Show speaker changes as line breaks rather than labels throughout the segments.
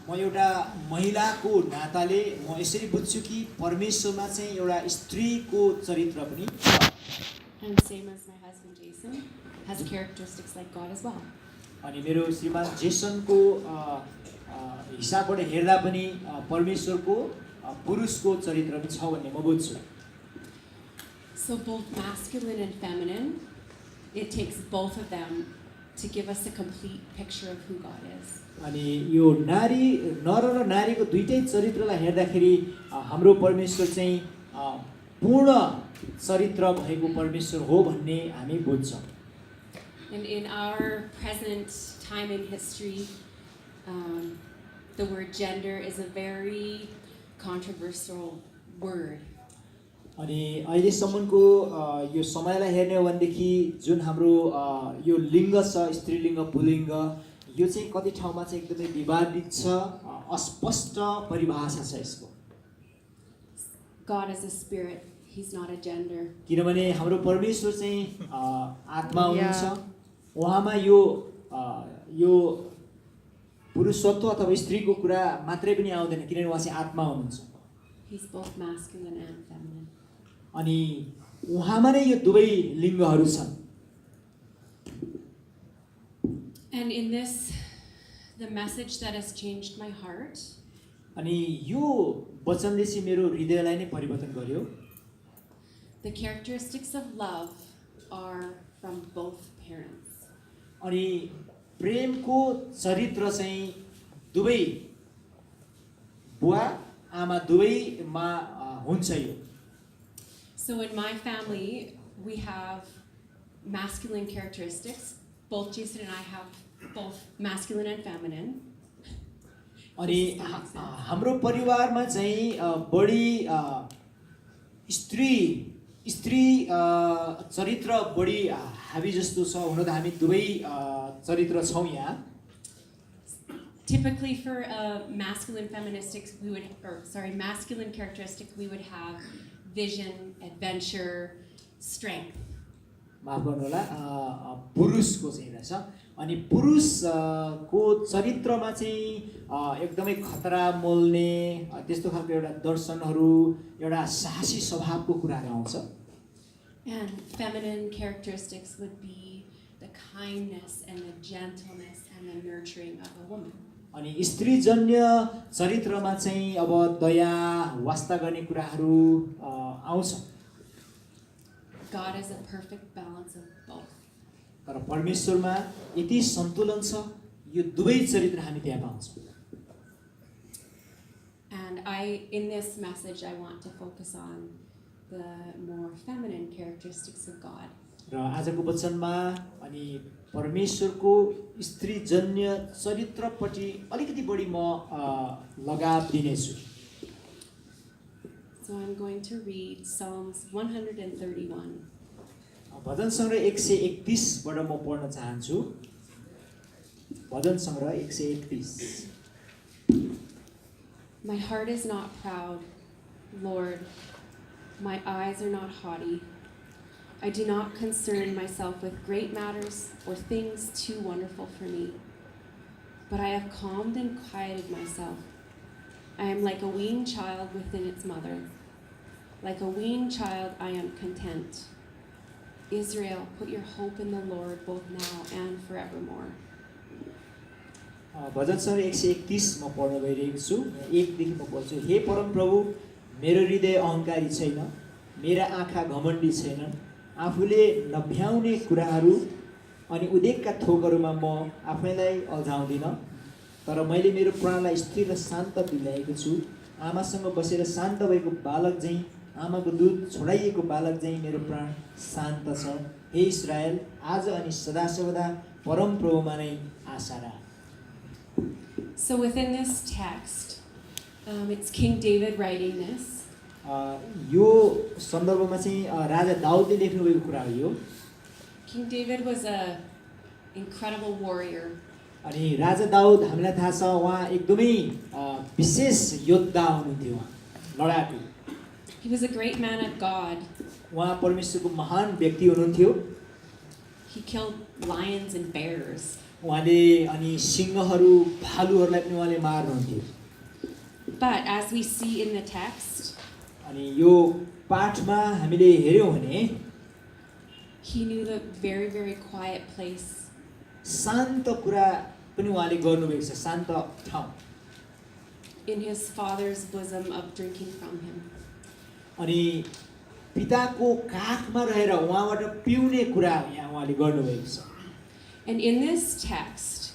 म एउटा महिलाको नाताले म यसरी बुझ्छु कि परमेश्वरमा चाहिँ एउटा स्त्रीको चरित्र पनि छ।
And same as my husband Jason, has characteristics like God as well.
अनि मेरो श्रीमान जेसनको हिसाबबाट हेर्दा पनि परमेश्वरको पुरुषको चरित्र पनि छ भन्ने म बुझ्छु।
So both masculine and feminine, it takes both of them to give us a complete picture of who God is.
अनि यो नारी नर र नारीको दुईटै चरित्रलाई हेर्दाखेरि हाम्रो परमेश्वर चाहिँ पूर्ण चरित्र भएको परमेश्वर हो भन्ने हामी बुझ्छौँ।
And in our present time in history, the word gender is a very controversial word.
अनि अहिलेसम्मको यो समयलाई हेर्ने हो भनेदेखि जुन हाम्रो यो लिङ्ग छ स्त्रीलिङ्ग पुल्लिङ्ग यो चाहिँ कति ठाउँमा चाहिँ एकदमै विवादित छ, अस्पष्ट परिभाषा छ यसको।
God is a spirit, he's not a gender.
किनभने हाम्रो परमेश्वर चाहिँ आत्मा हुनुहुन्छ, उहाँमा यो पुरुषत्व अथवा स्त्रीको कुरा मात्रै पनि आउँदैन किनभने उहाँ चाहिँ आत्मा हुनुहुन्छ।
He's both masculine and feminine.
अनि उहाँमा नै यो दुवै लिङ्गहरू छन्।
And in this, the message that has changed my heart,
अनि यो वचनले चाहिँ मेरो हृदयलाई नै परिवर्तन गर्यो।
the characteristics of love are from both parents.
अनि प्रेमको चरित्र चाहिँ दुवै बुवा आमा दुवैमा हुन्छ यो।
So in my family, we have masculine characteristics. Both Jason and I have both masculine and feminine.
अनि हाम्रो परिवारमा चाहिँ बढी स्त्री चरित्र बढी हाबी जस्तो छ। हुन त हामी दुवै चरित्र छौँ यहाँ।
Typically for masculine characteristics, we would have vision, adventure, strength.
माफ गर्नु होला, पुरुषको चाहिँ रहेछ। अनि पुरुषको चरित्रमा चाहिँ एकदमै खतरा मोल्ने त्यस्तो खालको एउटा दर्शनहरू, एउटा साहसी स्वभावको कुराहरू आउँछ।
And feminine characteristics would be the kindness and the gentleness and the nurturing of a woman.
अनि स्त्रीजन्य चरित्रमा चाहिँ अब दया, वास्ता गर्ने कुराहरू आउँछ।
God is a perfect balance of both.
तर परमेश्वरमा यति सन्तुलन छ, यो दुवै चरित्र हामी त्यहाँ पाउँछौँ।
And in this message, I want to focus on the more feminine characteristics of God.
र आजको वचनमा अनि परमेश्वरको स्त्रीजन्य चरित्रपट्टि अलिकति बढी म लगाव दिनेछु।
So I'm going to read Psalms 131.
भजन सङ्ग्रह 131 बाट म पढ्न चाहन्छु। भजन सङ्ग्रह 131।
My heart is not proud, Lord. My eyes are not haughty. I do not concern myself with great matters or things too wonderful for me. But I have calmed and quieted myself. I am like a weaned child within its mother. Like a weaned child, I am content. Israel, put your hope in the Lord both now and forevermore.
भजन सङ्ग्रह 131 म पढ्न गइरहेको छु। 1 देखि म पढ्छु। हे परम प्रभु, मेरो हृदय अहङ्कारी छैन, मेरा आँखा घमण्डी छैनन्। आफूले नभ्याउने कुराहरू अनि उदेकका थोकहरूमा म आफैलाई अल्झाउँदिन। तर मैले मेरो प्राणलाई स्थिर र शान्त दिलाएको छु। आमासँग बसेर शान्त भएको बालक झैँ, आमाको दूध छोडाइएको बालक झैँ मेरो प्राण शान्त छ। हे इस्राएल, आज अनि सदा सर्वदा परम प्रभुमा नै आशा राख।
So within this text, it's King David writing this.
यो सन्दर्भमा चाहिँ राजा दाउदले लेख्नुभएको कुरा हो यो।
King David was an incredible warrior.
अनि राजा दाउद हामीलाई थाहा छ उहाँ एकदमै विशेष योद्धा हुनुहुन्थ्यो, लडाकु।
He was a great man of God.
उहाँ परमेश्वरको महान व्यक्ति हुनुहुन्थ्यो।
He killed lions and bears.
उहाँले अनि सिंहहरू भालुहरूलाई पनि उहाँले मार्नुहुन्थ्यो
But as we see in the text,
अनि यो पाठमा हामीले हेर्यौँ भने
he knew the very, very quiet place
शान्त कुरा पनि उहाँले गर्नुभएको छ शान्त ठाउँ
in his father's bosom of drinking from him.
अनि पिताको काखमा रहेर उहाँबाट पिउने कुरा यहाँ उहाँले गर्नुभएको छ
And in this text,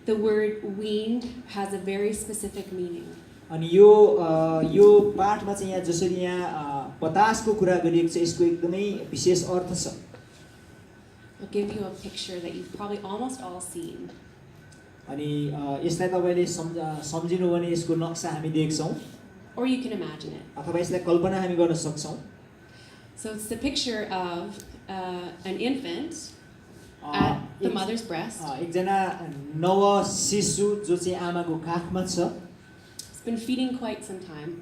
the word weaned has a very specific meaning.
अनि यो पाठमा चाहिँ यहाँ जसरी यहाँ बतासको कुरा गरिएको छ यसको एकदमै विशेष अर्थ छ
I'll give you a picture that you've probably almost all seen.
अनि यसलाई तपाईँले सम्झिनु भने यसको नक्सा हामी देख्छौँ
Or you can imagine it.
अथवा यसलाई कल्पना हामी गर्न सक्छौँ
So it's the picture of an infant at the mother's breast.
एकजना नव शिशु जो चाहिँ आमाको काखमा छ
It's been feeding quite some time.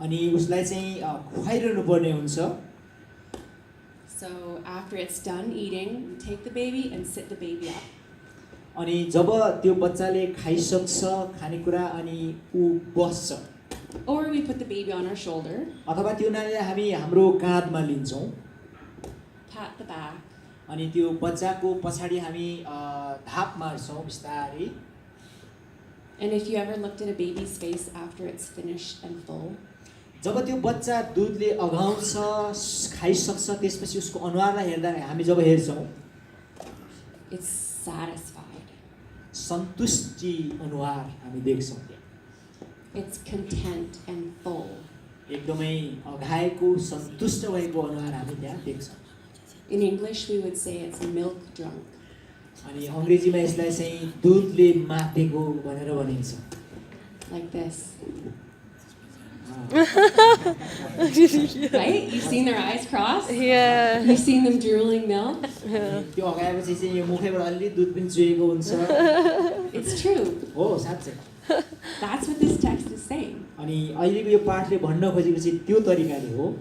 अनि उसलाई चाहिँ खुवाइरहनु पर्ने हुन्छ
So after it's done eating, we take the baby and sit the baby up.
अनि जब त्यो बच्चाले खाइसक्छ खानेकुरा अनि ऊ बस्छ
Or we put the baby on our shoulder,
अथवा त्यो नानीलाई हामी हाम्रो काँधमा लिन्छौँ
pat the back,
अनि त्यो बच्चाको पछाडि हामी धाप मार्छौँ बिस्तारै
and if you ever looked at a baby's face after it's finished and full,
जब त्यो बच्चा दुधले अघाउँछ खाइसक्छ त्यसपछि उसको अनुहारलाई हेर्दा हामी जब हेर्छौँ
it's satisfied.
सन्तुष्टि अनुहार हामी देख्छौँ
It's content and full.
एकदमै अघाएको सन्तुष्ट भएको अनुहार हामी त्यहाँ देख्छौँ
In English, we would say it's milk drunk.
अनि अङ्ग्रेजीमा यसलाई चाहिँ दुधले मातेको भनेर भनिन्छ
Like this. Right? You've seen their eyes cross?
Yeah.
You've seen them drooling milk?
त्यो अघाएपछि चाहिँ यो मुखैबाट अलि दुध पनि चुहेको हुन्छ
It's true.
हो साँच्चै
That's what this text is saying.
अनि अहिलेको यो पाठले भन्न खोजेको चाहिँ त्यो तरिकाले हो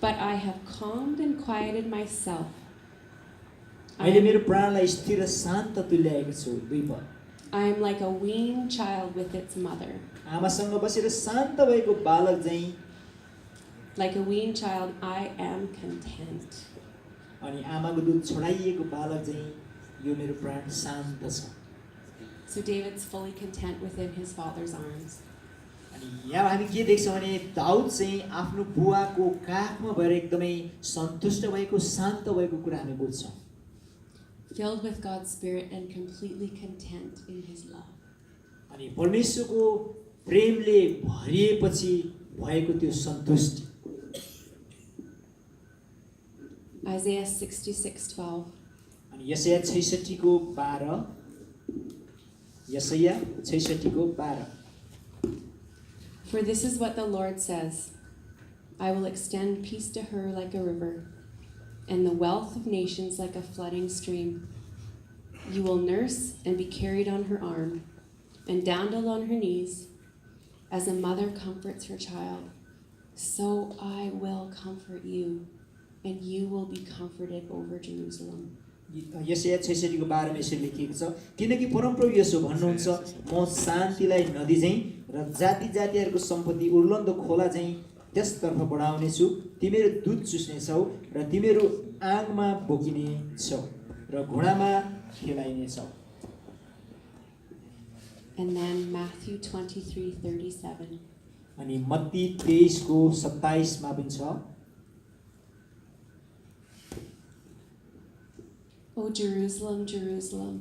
But I have calmed and quieted myself.
अहिले मेरो प्राणलाई स्थिर र शान्त तुल्याएको छु दुई पद
I am like a weaned child with its mother.
आमासँग बसेर शान्त भएको बालक चाहिँ
Like a weaned child, I am content.
अनि आमाको दुध छोडाइएको बालक चाहिँ यो मेरो प्राण शान्त छ
So David's fully content within his father's arms.
अनि यहाँ हामी के देख्छौँ भने दाउद चाहिँ आफ्नो बुवाको काखमा भएर एकदमै सन्तुष्ट भएको शान्त भएको कुरा हामी बुझ्छौँ
Filled with God's Spirit and completely content in his love.
अनि परमेश्वरको प्रेमले भरिएपछि भएको त्यो सन्तुष्टि
Isaiah 66:12.
अनि यसैया 66 को 12 यसैया 66 को 12
For this is what the Lord says, I will extend peace to her like a river, and the wealth of nations like a flooding stream. You will nurse and be carried on her arm, and dandled on her knees, as a mother comforts her child. So I will comfort you, and you will be comforted over Jerusalem.
यसैया 66 को 12 मा यसरी लेखिएको छ किनकि परमप्रभु यसो भन्नुहुन्छ म शान्तिलाई नदी चाहिँ र जाति जातिहरूको सम्पत्ति उर्लन्दो खोला चाहिँ त्यसतर्फ बढाउने छु तिमीहरू दुध चुस्ने छौ र तिमीहरू आगमा बोकिने छौ र घोडामा खेलाइने छौ
And then Matthew 23:37.
अनि मत्ती 23 को 27 मा पनि छ
O Jerusalem, Jerusalem,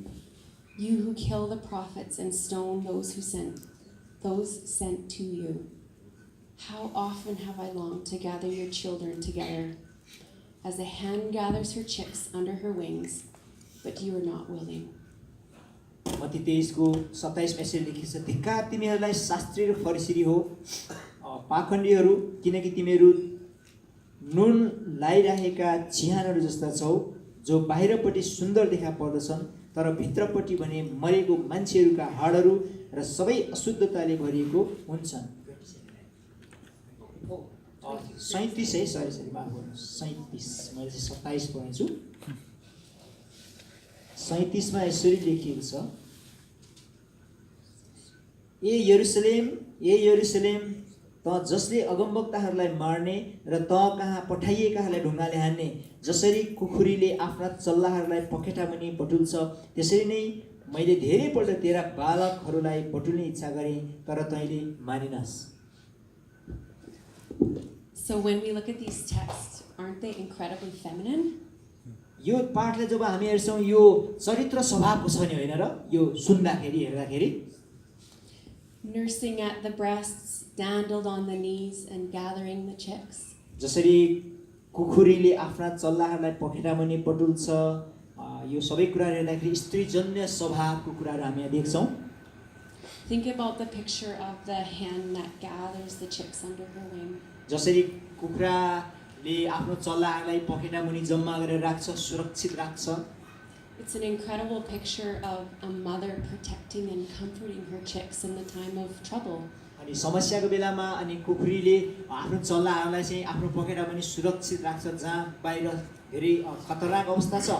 you who kill the prophets and stone those sent to you. How often have I longed to gather your children together, as a hen gathers her chicks under her wings, but you are not willing.
Matthew 23 को 27 मा यसरी लेखिएको छ धिक्कार तिमीहरूलाई शास्त्री र फरिसी हो पाखण्डीहरू किनकि तिमीहरू नुन लाइरहेका चिहानहरू जस्ता छौ जो बाहिरपट्टि सुन्दर देखा पर्दछन् तर भित्रपट्टि भने मरेको मान्छेहरूका हाडहरू र सबै अशुद्धताले भरिएको हुन्छन् 37 है सरी माफ गर्नुहोस् 37 मैले 27 पढेछु 37 मा यसरी लेखिएको छ, ए यरुशलेम त जसले अगमवक्ताहरूलाई मार्ने र त कहाँ पठाइएकाहरूलाई ढुङ्गाले हान्ने, जसरी कुखुरीले आफ्ना चल्लाहरूलाई पखेटामुनि बटुल्छ, त्यसरी नै मैले धेरैपल्ट तेरा बालकहरूलाई बटुल्ने इच्छा गरेँ, तर तैँले मानिनस्।
So when we look at these texts, aren't they incredibly feminine?
यो पाठले जब हामी हेर्छौँ यो चरित्र स्वभावको छ नि होइन र, यो सुन्दाखेरि हेर्दाखेरि
Nursing at the breasts, dandled on the knees, and gathering the chicks.
जसरी कुखुरीले आफ्ना चल्लाहरूलाई पखेटामुनि बटुल्छ, यो सबै कुराहरू हेर्दाखेरि स्त्रीजन्य स्वभावको कुराहरू हामी यहाँ देख्छौँ।
Think about the picture of the hen that gathers the chicks under her wing.
जसरी कुखुराले आफ्नो चल्लाहरूलाई पखेटामुनि जम्मा गरेर राख्छ, सुरक्षित राख्छ।
It's an incredible picture of a mother protecting and comforting her chicks in the time of trouble.
अनि समस्याको बेलामा अनि कुखुरीले आफ्नो चल्लाहरूलाई चाहिँ आफ्नो पखेटामुनि सुरक्षित राख्छ, जहाँ बाहिर धेरै खतरनाक अवस्था छ।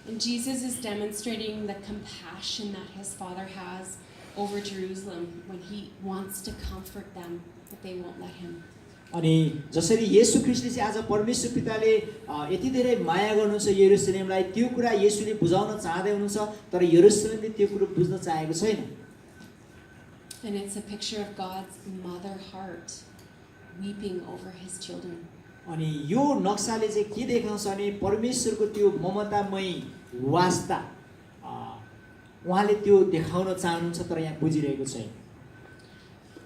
And Jesus is demonstrating the compassion that his Father has over Jerusalem when he wants to comfort them, but they won't let him.
अनि जसरी येशू ख्रीष्टले चाहिँ आज परमेश्वर पिताले यति धेरै माया गर्नुहुन्छ यरुशलेमलाई, त्यो कुरा येशूले बुझाउन चाहदै हुनुहुन्छ, तर यरुशलेमले त्यो कुरो बुझ्न चाहेको छैन।
And it's a picture of God's mother heart weeping over his children.
अनि यो नक्साले चाहिँ के देखाउँछ भने परमेश्वरको त्यो ममतामयी वास्ता उहाँले त्यो देखाउन चाहनुहुन्छ, तर यहाँ बुझिरहेको छैन।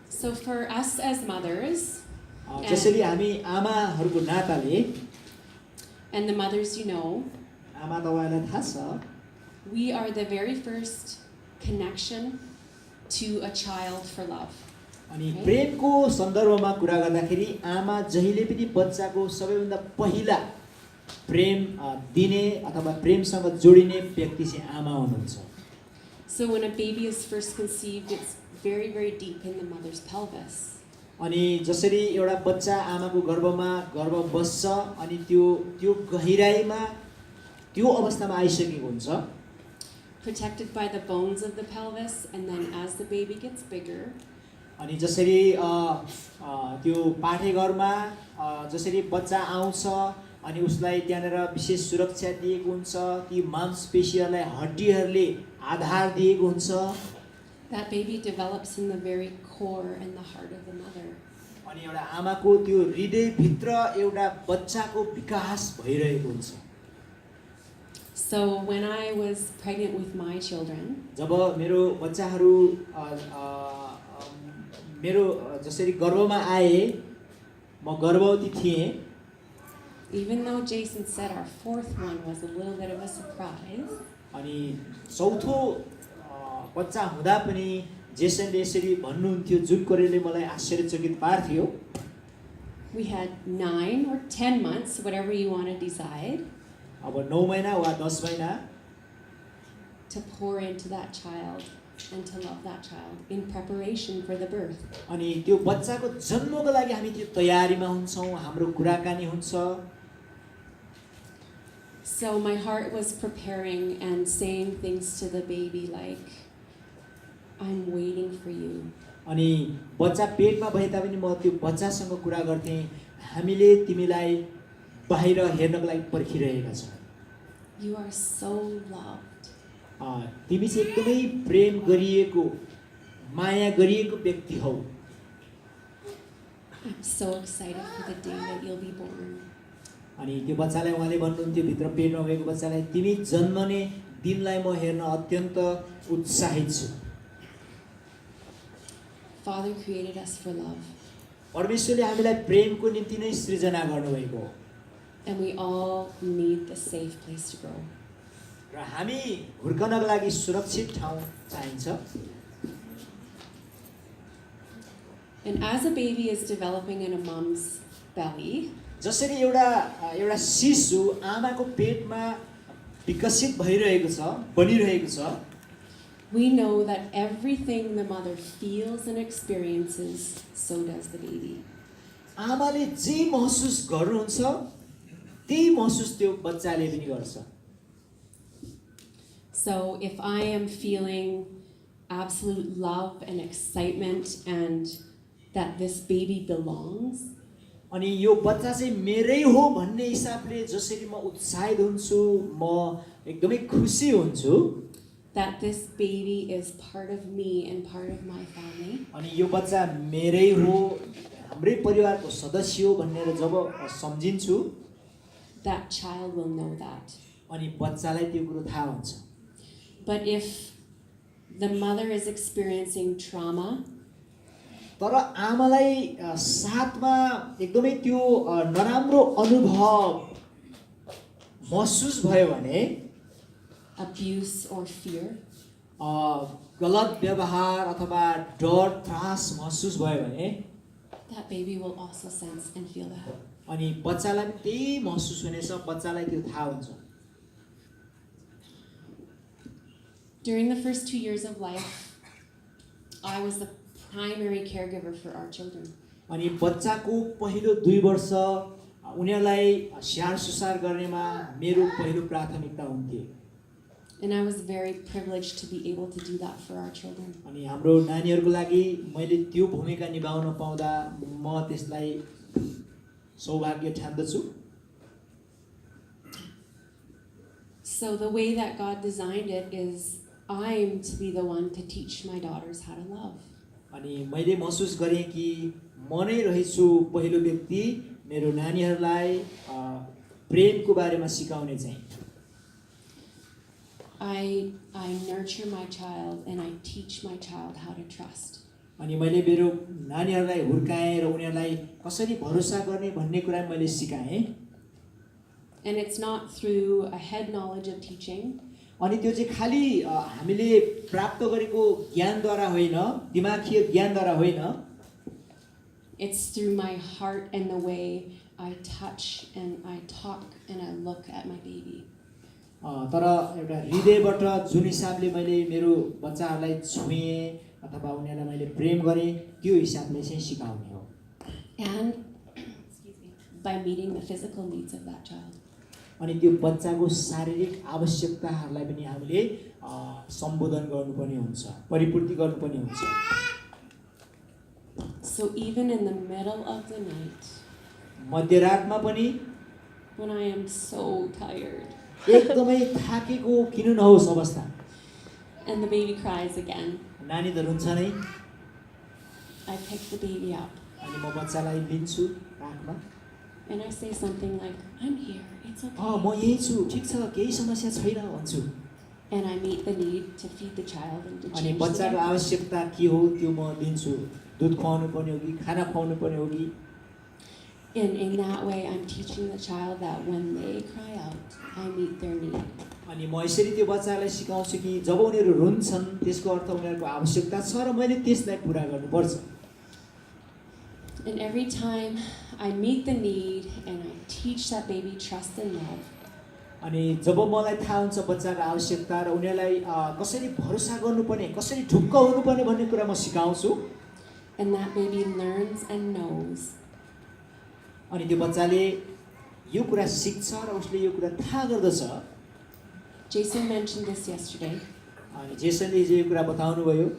So for us as mothers,
जसरी हामी आमाहरूको नाताले,
and the mothers you know,
आमा तपाईँलाई थाहा छ,
we are the very first connection to a child for love.
अनि प्रेमको सन्दर्भमा कुरा गर्दाखेरि आमा जहिले पनि बच्चाको सबैभन्दा पहिला प्रेम दिने अथवा प्रेमसँग जोडिने व्यक्ति चाहिँ आमा हुनुहुन्छ।
So when a baby is first conceived, it's very, very deep in the mother's pelvis.
अनि जसरी एउटा बच्चा आमाको गर्भमा गर्भ बस्छ अनि त्यो गहिराईमा त्यो अवस्थामा आइसकेको हुन्छ,
protected by the bones of the pelvis, and then as the baby gets bigger,
अनि जसरी त्यो पाठेघरमा जसरी बच्चा आउँछ अनि उसलाई त्यहाँनिर विशेष सुरक्षा दिएको हुन्छ, ती मांसपेशीहरूलाई हड्डीहरूले आधार दिएको हुन्छ,
that baby develops in the very core and the heart of the mother.
अनि एउटा आमाको त्यो हृदयभित्र एउटा बच्चाको विकास भइरहेको हुन्छ।
So when I was pregnant with my children,
जब मेरो बच्चाहरू मेरो जसरी गर्भमा आए, म गर्भवती थिएँ,
even though Jason said our fourth one was a little bit of a surprise,
अनि चौथो बच्चा हुँदा पनि जेसनले यसरी भन्नुहुन्थ्यो जुन कुराले मलाई आश्चर्यचकित पार्थ्यो,
we had 9 or 10 months, whatever you want to decide,
अब 9 महिना वा 10 महिना
to pour into that child and to love that child in preparation for the birth.
अनि त्यो बच्चाको जन्मको लागि हामी त्यो तयारीमा हुन्छौँ, हाम्रो कुराकानी हुन्छ।
So my heart was preparing and saying things to the baby like, I'm waiting for you.
अनि बच्चा पेटमा भए तापनि म त्यो बच्चासँग कुरा गर्थेँ, हामीले तिमीलाई बाहिर हेर्नको लागि पर्खिरहेका छौँ।
You are so loved.
तिमी चाहिँ एकदमै प्रेम गरिएको, माया गरिएको व्यक्ति हौ।
I'm so excited for the day that you'll be born.
अनि त्यो बच्चालाई उहाँले भन्नुहुन्थ्यो, भित्र पेटमा भएको बच्चालाई, तिमी जन्मने दिनलाई म हेर्न अत्यन्त उत्साहित छु।
Father created us for love.
परमेश्वरले हामीलाई प्रेमको निम्ति नै सृजना गर्नुभएको हो।
And we all need the safe place to grow.
र हामी हुर्कनको लागि सुरक्षित ठाउँ चाहिन्छ।
And as a baby is developing in a mom's belly,
जसरी एउटा शिशु आमाको पेटमा विकसित भइरहेको छ, बनिरहेको छ,
we know that everything the mother feels and experiences, so does the baby.
आमाले जे महसुस गर्नुहुन्छ त्यही महसुस त्यो बच्चाले पनि गर्छ।
So if I am feeling absolute love and excitement and that this baby belongs,
अनि यो बच्चा चाहिँ मेरै हो भन्ने हिसाबले जसरी म उत्साहित हुन्छु, म एकदमै खुसी हुन्छु,
that this baby is part of me and part of my family,
अनि यो बच्चा मेरै हो, हाम्रै परिवारको सदस्य हो भनेर जब सम्झिन्छु,
that child will know that.
अनि बच्चालाई त्यो कुरो थाहा हुन्छ।
But if the mother is experiencing trauma,
तर आमालाई साथमा एकदमै त्यो नराम्रो अनुभव महसुस भयो भने,
abuse or fear,
गलत व्यवहार अथवा डर त्रास महसुस भयो भने,
that baby will also sense and feel that.
अनि बच्चालाई पनि त्यही महसुस हुनेछ, बच्चालाई त्यो थाहा हुन्छ।
During the first 2 years of life, I was the primary caregiver for our children.
अनि बच्चाको पहिलो 2 वर्ष उनीहरूलाई स्याहार सुसार गर्नेमा मेरो पहिलो प्राथमिकता हुन्थ्यो।
And I was very privileged to be able to do that for our children.
अनि हाम्रो नानीहरूको लागि मैले त्यो भूमिका निभाउन पाउँदा म त्यसलाई सौभाग्य ठान्दछु।
So the way that God designed it is I'm to be the one to teach my daughters how to love.
अनि मैले महसुस गरेँ कि म नै रहेछु पहिलो व्यक्ति मेरो नानीहरूलाई प्रेमको बारेमा सिकाउने चाहिँ।
I nurture my child and I teach my child how to trust.
अनि मैले मेरो नानीहरूलाई हुर्काएँ र उनीहरूलाई कसरी भरोसा गर्ने भन्ने कुरा मैले सिकाएँ।
And it's not through a head knowledge of teaching.
अनि त्यो चाहिँ खाली हामीले प्राप्त गरेको ज्ञानद्वारा होइन, दिमागीय ज्ञानद्वारा होइन,
It's through my heart and the way I touch and I talk and I look at my baby.
तर एउटा हृदयबाट जुन हिसाबले मैले मेरो बच्चाहरूलाई छुएँ अथवा उनीहरूलाई मैले प्रेम गरेँ त्यो हिसाबले चाहिँ सिकाउने हो।
And by meeting the physical needs of that child.
अनि त्यो बच्चाको शारीरिक आवश्यकताहरूलाई पनि हामीले सम्बोधन गर्नुपर्ने हुन्छ, परिपूर्ति गर्नुपर्ने हुन्छ।
So even in the middle of the night,
मध्यरातमा पनि
when I am so tired
एकदमै थाकेको किन नहोस् अवस्था,
and the baby cries again,
नानी त रुन्छ नै,
I pick the baby up
अनि म बच्चालाई लिन्छु काखमा,
and I say something like, I'm here, it's okay.
म यही छु, ठिक छ, केही समस्या छैन भन्छु।
And I meet the need to feed the child and to
अनि
change the
बच्चाको
diaper.
आवश्यकता के हो त्यो म दिन्छु, दुध खुवाउनु पर्ने हो कि खाना खुवाउनु पर्ने हो कि।
And in that way, I'm teaching the child that when they cry out, I meet their need.
अनि म यसरी त्यो बच्चालाई सिकाउँछु कि जब उनीहरू रुन्छन् त्यसको अर्थ उनीहरूको आवश्यकता छ र मैले त्यसलाई पुरा गर्नुपर्छ।
And every time I meet the need and I teach that baby trust and love,
अनि जब मलाई थाहा हुन्छ बच्चाको आवश्यकता र उनीहरूलाई कसरी भरोसा गर्नुपर्ने, कसरी ढुक्क हुनुपर्ने भन्ने कुरा म सिकाउँछु,
and that baby learns and knows
अनि त्यो बच्चाले यो कुरा सिक्छ र उसले यो कुरा थाहा गर्दछ।
Jason mentioned this yesterday,
अनि जेसनले हिजो यो कुरा बताउनु भयो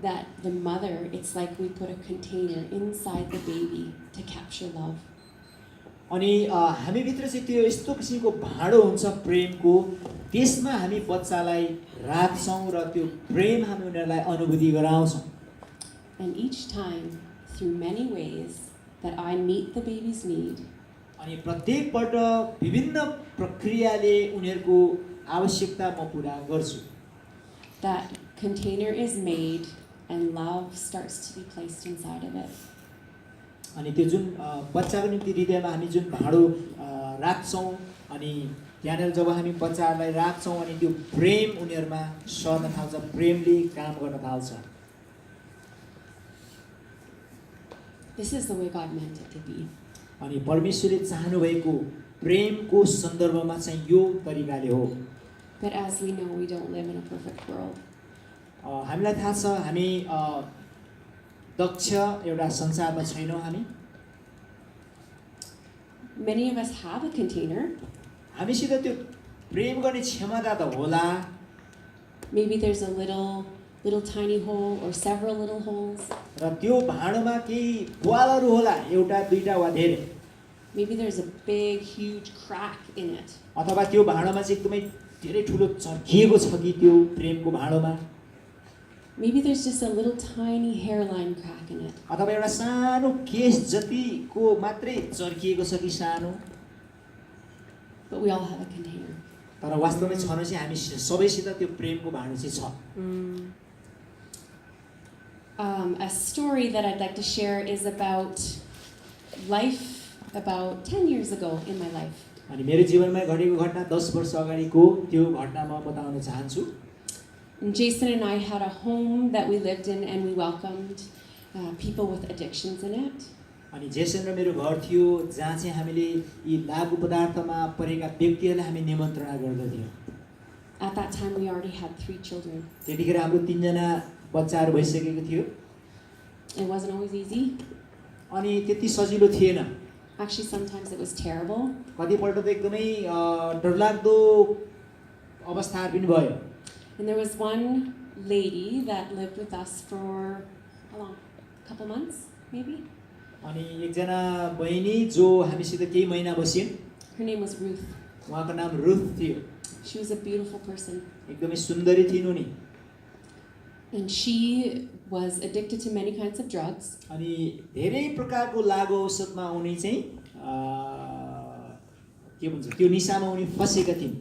that the mother, it's like we put a container inside the baby to capture love.
अनि हामीभित्र चाहिँ त्यो यस्तो किसिमको भाँडो हुन्छ प्रेमको, त्यसमा हामी बच्चालाई राख्छौँ र त्यो प्रेम हामी उनीहरूलाई अनुभूति गराउँछौँ।
And each time, through many ways, that I meet the baby's need,
अनि प्रत्येकपल्ट विभिन्न प्रक्रियाले उनीहरूको आवश्यकता म पुरा गर्छु।
that container is made and love starts to be placed inside of it.
अनि त्यो जुन बच्चाको निम्ति हृदयमा हामी जुन भाँडो राख्छौँ अनि त्यहाँनिर जब हामी बच्चाहरूलाई राख्छौँ अनि त्यो प्रेम उनीहरूमा सर्न थाल्छ, प्रेमले काम गर्न थाल्छ।
This is the way God meant it to be.
अनि परमेश्वरले चाहनुभएको प्रेमको सन्दर्भमा चाहिँ यो तरिकाले हो।
But as we know, we don't live in a perfect world.
हामीलाई थाहा छ हामी दक्ष एउटा संसारमा छैनौँ हामी।
Many of us have a container,
हामीसित त्यो प्रेम गर्ने क्षमता त होला,
Maybe there's a little tiny hole or several little holes.
र त्यो भाँडोमा केही प्वालहरू होला, एउटा दुईटा वा धेरै।
Maybe there's a big, huge crack in it.
अथवा त्यो भाँडोमा चाहिँ एकदमै धेरै ठुलो चर्किएको छ कि त्यो Premco भाँडोमा।
Maybe there's just a little tiny hairline crack in it.
अथवा एउटा सानो केस जतिको मात्रै चर्किएको छ कि सानो।
But we all have a container.
तर वास्तवमै छन चाहिँ हामी सबैसित त्यो प्रेमको भाँडो चाहिँ छ।
A story that I'd like to share is about life about 10 years ago in my life.
अनि मेरो जीवनमा घटेको घटना 10 वर्ष अगाडिको त्यो घटना म बताउन चाहन्छु।
And Jason and I had a home that we lived in, and we welcomed people with addictions in it.
अनि जेसन र मेरो घर थियो जहाँ चाहिँ हामीले यी लागु पदार्थमा परेका व्यक्तिहरूलाई हामी निमन्त्रणा गर्दथ्यौँ।
At that time, we already had 3 children.
त्यतिखेर हाम्रो 3 जना बच्चाहरू भइसकेको थियो।
It wasn't always easy.
अनि त्यति सजिलो थिएन।
Actually, sometimes it was terrible.
कतिपल्ट त एकदमै डरलाग्दो अवस्थाहरू पनि भयो।
And there was one lady that lived with us for how long? A couple months, maybe?
अनि एकजना बहिनी जो हामीसित केही महिना बसिन्।
Her name was Ruth.
उहाँको नाम रुथ थियो।
She was a beautiful person.
एकदमै सुन्दरी थिइन् उनी।
And she was addicted to many kinds of drugs.
अनि धेरै प्रकारको लागु औषधमा उनी चाहिँ के भन्छ त्यो निसामा उनी फसेका थिइन्।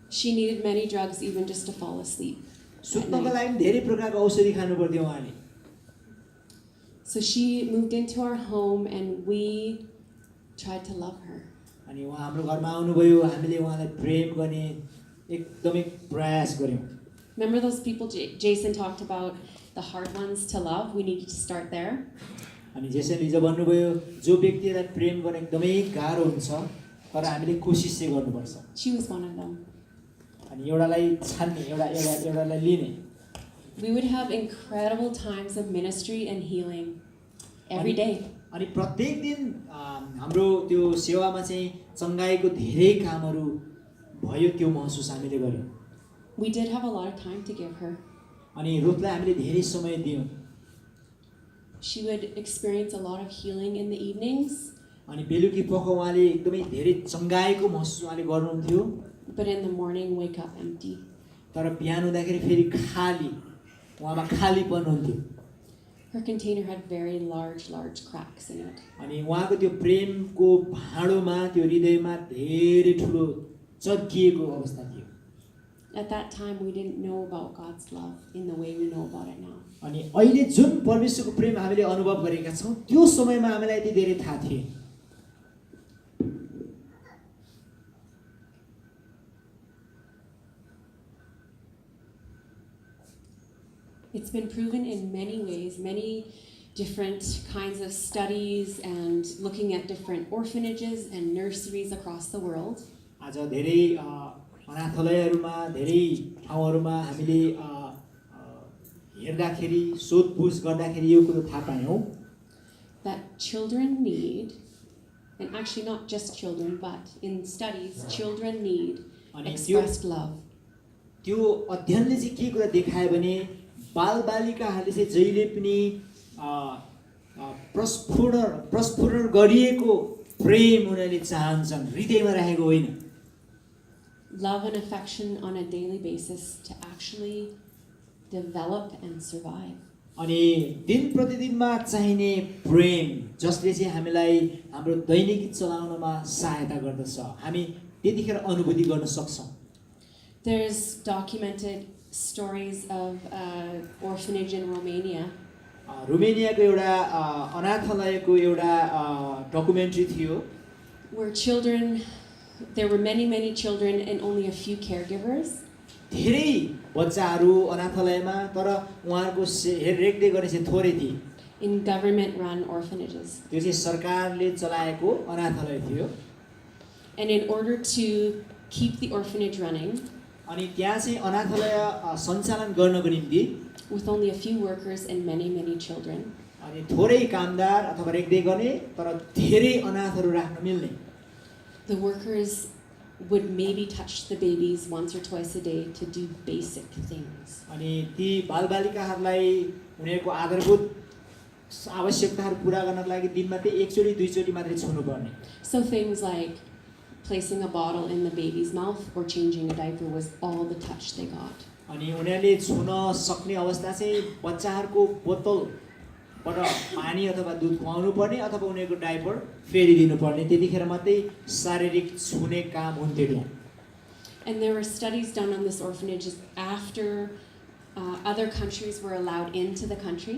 She needed many drugs even just to fall asleep.
सुत्नको लागि धेरै प्रकारको औषधि खानु पर्थ्यो उहाँले।
So she moved into our home and we tried to love her.
अनि उहाँ हाम्रो घरमा आउनुभयो, हामीले उहाँलाई प्रेम गर्ने एकदमै प्रयास गर्यौं।
Remember those people Jason talked about, the hard ones to love? We needed to start there.
अनि जेसनले हिजो भन्नुभयो जो व्यक्तिलाई प्रेम गर्न एकदमै गाह्रो हुन्छ तर हामीले कोसिस चाहिँ गर्नुपर्छ।
She was one of them.
अनि एउटालाई छान्ने, एउटालाई लिने।
We would have incredible times of ministry and healing every day.
अनि प्रत्येक दिन हाम्रो त्यो सेवामा चाहिँ चंगाईको धेरै कामहरू भयो, त्यो महसुस हामीले गर्यौं।
We did have a lot of time to give her.
अनि रुथलाई हामीले धेरै समय दियौं।
She would experience a lot of healing in the evenings.
अनि बेलुकी पख उहाँले एकदमै धेरै चंगाईको महसुस उहाँले गर्नुहुन्थ्यो।
But in the morning, wake up empty.
तर बिहान हुँदाखेरि फेरि खाली, उहाँमा खालीपन हुन्थ्यो।
Her container had very large cracks in it.
अनि उहाँको त्यो प्रेमको भाँडोमा, त्यो हृदयमा धेरै ठुलो चर्किएको अवस्था थियो।
At that time, we didn't know about God's love in the way we know about it now.
अनि अहिले जुन परमेश्वरको प्रेम हामीले अनुभव गरेका छौं, त्यो समयमा हामीलाई यति धेरै थाहा थिएन।
It's been proven in many ways, many different kinds of studies and looking at different orphanages and nurseries across the world.
आज धेरै अनाथालयहरुमा, धेरै ठाउँहरुमा हामीले हेर्दाखेरि, सोधपुछ गर्दाखेरि यो कुरा थाहा पायौं
that children need, and actually not just children, but in studies, children need expressed love.
त्यो अध्ययनले चाहिँ के कुरा देखायो भने बालबालिकाहरूले चाहिँ जहिले पनि प्रस्फुरण गरिएको प्रेम उनीहरूले चाहन्छन्, हृदयमा राखेको होइन।
Love and affection on a daily basis to actually develop and survive.
अनि दिन प्रतिदिनमा चाहिने प्रेम जसले चाहिँ हामीलाई हाम्रो दैनिकी चलाउनमा सहायता गर्दछ, हामी त्यतिखेर अनुभूति गर्न सक्छौं।
There's documented stories of an orphanage in Romania.
रोमेनियाको एउटा अनाथालयको एउटा डकुमेन्ट्री थियो
Where children, there were many children and only a few caregivers.
धेरै बच्चाहरू अनाथालयमा तर उहाँहरूको हेररेखले गर्ने चाहिँ थोरै थिए।
In government run orphanages.
त्यो चाहिँ सरकारले चलाएको अनाथालय थियो।
And in order to keep the orphanage running,
अनि त्यहाँ चाहिँ अनाथालय सञ्चालन गर्नको निम्ति
with only a few workers and many children,
अनि थोरै कामदार अथवा रेखदेख गर्ने तर धेरै अनाथहरू राख्न मिल्ने,
the workers would maybe touch the babies once or twice a day to do basic things.
अनि ती बालबालिकाहरूलाई उनीहरूको आधारभूत आवश्यकताहरू पुरा गर्नको लागि दिनमा चाहिँ एकचोटि दुईचोटि मात्रै छुनुपर्ने।
So things like placing a bottle in the baby's mouth or changing a diaper was all the touch they got.
अनि उनीहरूले छुन सक्ने अवस्था चाहिँ बच्चाहरूको बोतलबाट पानी अथवा दुध खुवाउनु पर्ने अथवा उनीहरूको डाइपर फेरिदिनु पर्ने, त्यतिखेर मात्रै शारीरिक छुने काम हुन्थ्यो त्यहाँ।
And there were studies done on this orphanage after other countries were allowed into the country.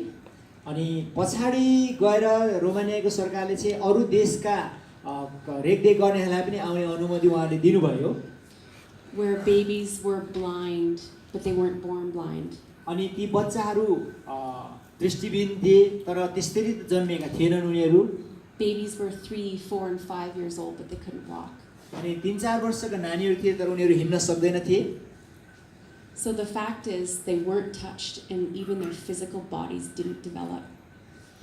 अनि पछाडि गएर रोमानियाको सरकारले चाहिँ अरू देशका रेखदेख गर्नेहरूलाई पनि आउने अनुमति उहाँले दिनुभयो।
Where babies were blind, but they weren't born blind.
अनि ती बच्चाहरू दृष्टिविहीन थिए तर त्यसरी जन्मेका थिएनन् उनीहरू।
Babies were 3, 4, and 5 years old, but they couldn't walk.
अनि 3-4 वर्षका नानीहरू थिए तर उनीहरू हिँड्न सक्दैनथे।
So the fact is, they weren't touched, and even their physical bodies didn't develop.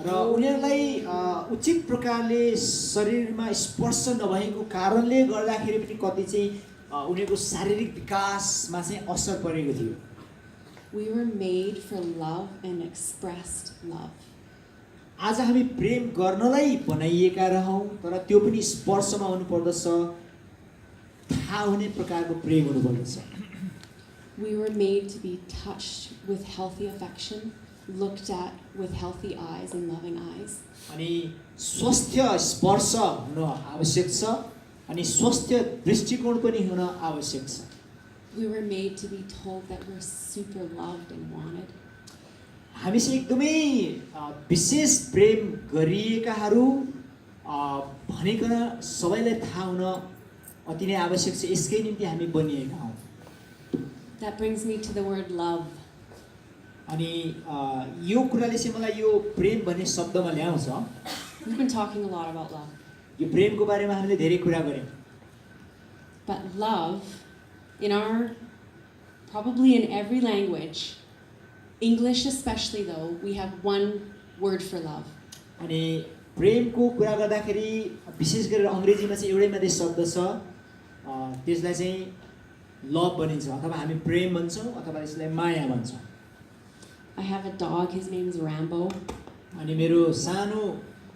र उनीहरूलाई उचित प्रकारले शरीरमा स्पर्श नभएको कारणले गर्दाखेरि पनि कति चाहिँ उनीहरूको शारीरिक विकासमा चाहिँ असर परेको थियो।
We were made for love and expressed love.
आज हामी प्रेम गर्नलाई बनाइएका रहौं तर त्यो पनि स्पर्शमा हुनुपर्दछ, थाहा हुने प्रकारको प्रेम हुनुपर्दछ।
We were made to be touched with healthy affection, looked at with healthy eyes and loving eyes.
अनि स्वस्थ स्पर्श हुन आवश्यक छ अनि स्वस्थ दृष्टिकोण पनि हुन आवश्यक छ।
We were made to be told that we're super loved and wanted.
हामी चाहिँ एकदमै विशेष प्रेम गरिएकाहरू भनिकन सबैलाई थाहा हुन अति नै आवश्यक छ। यसकै निम्ति हामी बनिएका हौं।
That brings me to the word love.
अनि यो कुराले चाहिँ मलाई यो प्रेम भन्ने शब्दमा ल्याउँछ।
We've been talking a lot about love.
यो प्रेमको बारेमा हामीले धेरै कुरा गर्यौं।
But love, probably in every language, English especially though, we have one word for love.
अनि प्रेमको कुरा गर्दाखेरि विशेष गरेर अंग्रेजीमा चाहिँ एउटै मात्रै शब्द छ, त्यसलाई चाहिँ लभ भनिन्छ अथवा हामी प्रेम भन्छौं अथवा यसलाई माया भन्छौं।
I have a dog, his name is Rambo.
अनि मेरो सानो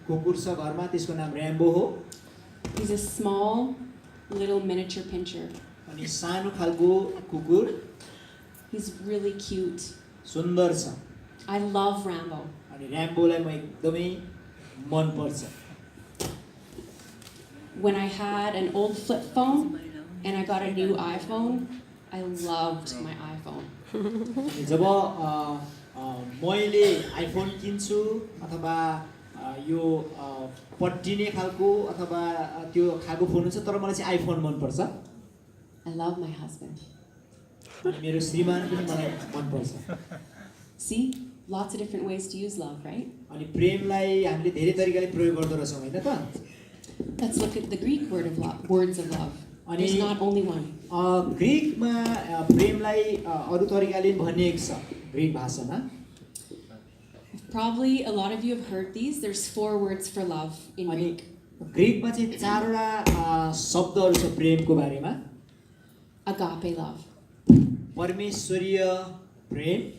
कुकुर छ घरमा, त्यसको नाम र्याम्बो हो।
He's a small little miniature pinscher.
अनि सानो खालको कुकुर,
He's really cute.
सुन्दर छ।
I love Rambo.
अनि र्याम्बोलाई म एकदमै मन पर्छ।
When I had an old flip phone and I got a new iPhone, I loved my iPhone.
अनि जब मैले आइफोन किन्छु अथवा यो पट्टिने खालको अथवा त्यो खालको फोन हुन्छ तर मलाई चाहिँ आइफोन मन पर्छ।
I love my husband.
अनि मेरो श्रीमान पनि मलाई मन पर्छ।
See? Lots of different ways to use love, right?
अनि प्रेमलाई हामीले धेरै तरिकाले प्रयोग गर्दो रहेछौं हैन त?
Let's look at the Greek words of love. There's
अनि
not only one.
ग्रीकमा प्रेमलाई अरु तरिकाले भनिएको छ ग्रीक भाषामा।
Probably a lot of you have heard these. There's 4 words for love in
अनि
Greek.
ग्रीकमा चाहिँ 4वटा शब्दहरु छ प्रेमको बारेमा।
Agape love.
परमेश्वरीय प्रेम,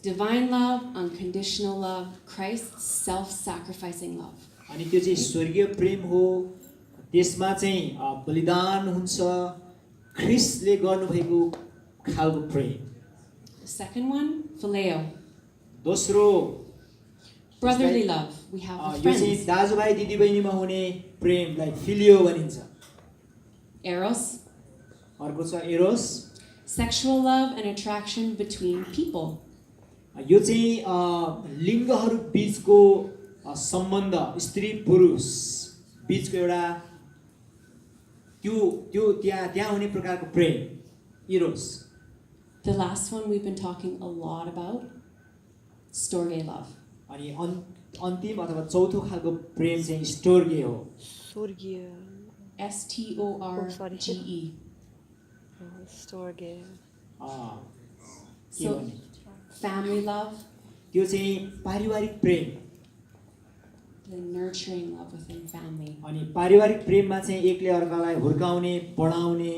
Divine love, unconditional love, Christ's self-sacrificing love.
अनि त्यो चाहिँ स्वर्गीय प्रेम हो। त्यसमा चाहिँ बलिदान हुन्छ, ख्रीष्टले गर्नुभएको खालको प्रेम।
The second one, phileo.
दोस्रो
Brotherly love. We have with
यो चाहिँ
friends.
दाजुभाइ दिदीबहिनीमा हुने प्रेमलाई फिलियो भनिन्छ।
Eros.
अर्को छ arrows.
Sexual love and attraction between people.
यो चाहिँ लिङ्गहरू बीचको सम्बन्ध, स्त्री पुरुष बीचको एउटा त्यो त्यहाँ हुने प्रकारको प्रेम Eros.
The last one we've been talking a lot about, storge love.
अनि अन्तिम अथवा चौथो खालको प्रेम चाहिँ स्टोर्गे हो।
Storge.
S-T-O-R-G-E.
Storge.
के
So,
भने
family love,
त्यो चाहिँ पारिवारिक प्रेम।
the nurturing love within family.
अनि पारिवारिक प्रेममा चाहिँ एकले अर्कालाई हुर्काउने पढाउने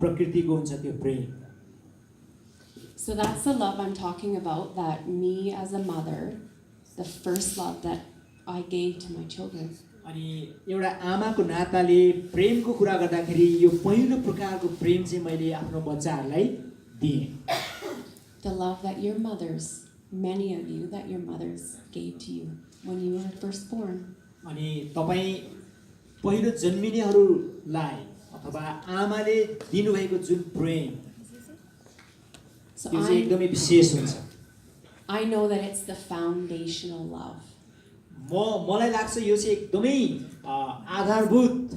प्रकृतिको हुन्छ त्यो प्रेम.
So that's the love I'm talking about, that me as a mother, the first love that I gave to my children.
अनि एउटा आमाको नाताले प्रेमको कुरा गर्दाखेरि यो पहिलो प्रकारको प्रेम चाहिँ मैले आफ्नो बच्चाहरूलाई दिएँ.
The love that your mothers, many of you, that your mothers gave to you when you were first born.
अनि तपाई पहिलो जन्मिनेहरूलाई अथवा आमाले दिनुभएको जुन प्रेम
So
त्यो चाहिँ एकदमै विशेष हुन्छ.
I know that it's the foundational love.
मलाई लाग्छ यो चाहिँ एकदमै आधारभूत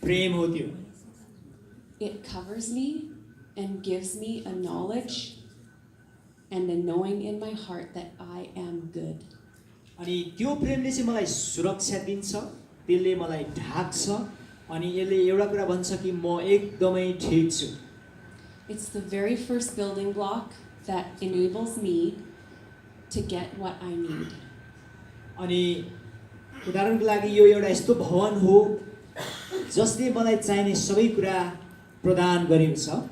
प्रेम हो त्यो.
It covers me and gives me a knowledge and a knowing in my heart that I am good.
अनि त्यो प्रेमले चाहिँ मलाई सुरक्षा दिन्छ, त्यसले मलाई ढाक्छ अनि यसले एउटा कुरा भन्छ कि म एकदमै ठीक छु.
It's the very first building block that enables me to get what I need.
अनि उदाहरणको लागि यो एउटा यस्तो भवन हो जसले मलाई चाहिने सबै कुरा प्रदान गरेको छ.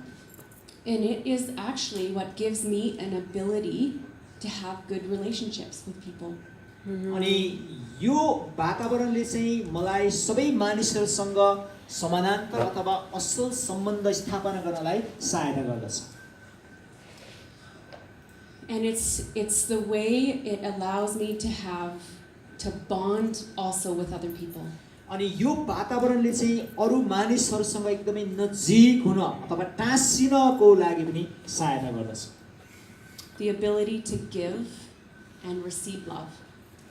And it is actually what gives me an ability to have good relationships with people.
अनि यो वातावरणले चाहिँ मलाई सबै मानिसहरूसँग समानान्तर अथवा असल सम्बन्ध स्थापना गर्नलाई सहायता गर्दछ.
And it's the way it allows me to bond also with other people.
अनि यो वातावरणले चाहिँ अरू मानिसहरूसँग एकदमै नजिक हुन अथवा टाँसिनको लागि पनि सहायता गर्दछ.
The ability to give and receive love.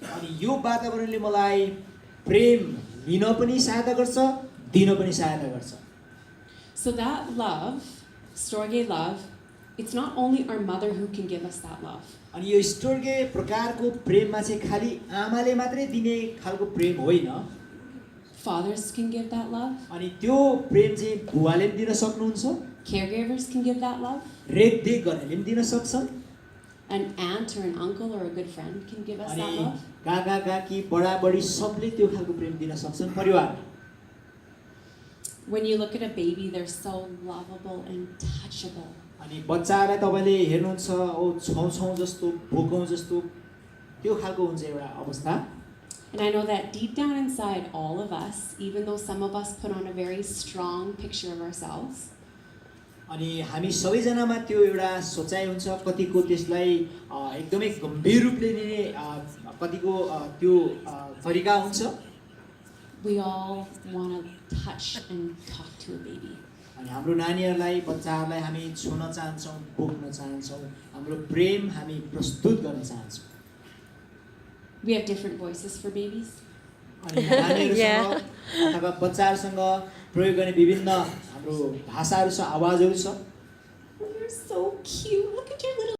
अनि यो वातावरणले मलाई प्रेम लिन पनि सहायता गर्छ, दिन पनि सहायता गर्छ.
So that love, Storge love, it's not only our mother who can give us that love.
अनि यो स्टोर्गे प्रकारको प्रेममा चाहिँ खाली आमाले मात्रै दिने खालको प्रेम होइन.
Fathers can give that love.
अनि त्यो प्रेम चाहिँ बुवाले पनि दिन सक्नुहुन्छ,
Caregivers can give that love.
रेखदेख गर्नेले पनि दिन सक्छन्.
An aunt or an uncle or a good friend can give us that
अनि
love.
काका काकी बडाबडी सबले त्यो खालको प्रेम दिन सक्छन् परिवार.
When you look at a baby, they're so lovable and touchable.
अनि बच्चालाई तपाईले हेर्नुहुन्छ ओ छौछौँ जस्तो भोकौँ जस्तो त्यो खालको हुन्छ एउटा अवस्था.
And I know that deep down inside all of us, even though some of us put on a very strong picture of ourselves,
अनि हामी सबैजनामा त्यो एउटा सोचाइ हुन्छ, कतिको त्यसलाई एकदमै गम्भीर रूपले लिने कतिको त्यो तरिका हुन्छ.
we all want to touch and talk to a baby.
अनि हाम्रो नानीहरूलाई बच्चाहरूलाई हामी छुन चाहन्छौँ, बोक्न चाहन्छौँ, हाम्रो प्रेम हामी प्रस्तुत गर्न चाहन्छौँ.
We have different voices for babies.
अनि नानीहरूसँग अथवा बच्चाहरूसँग प्रयोग गर्ने विभिन्न हाम्रो भाषाहरू छ, आवाजहरू छ.
Oh, you're so cute. Look at your little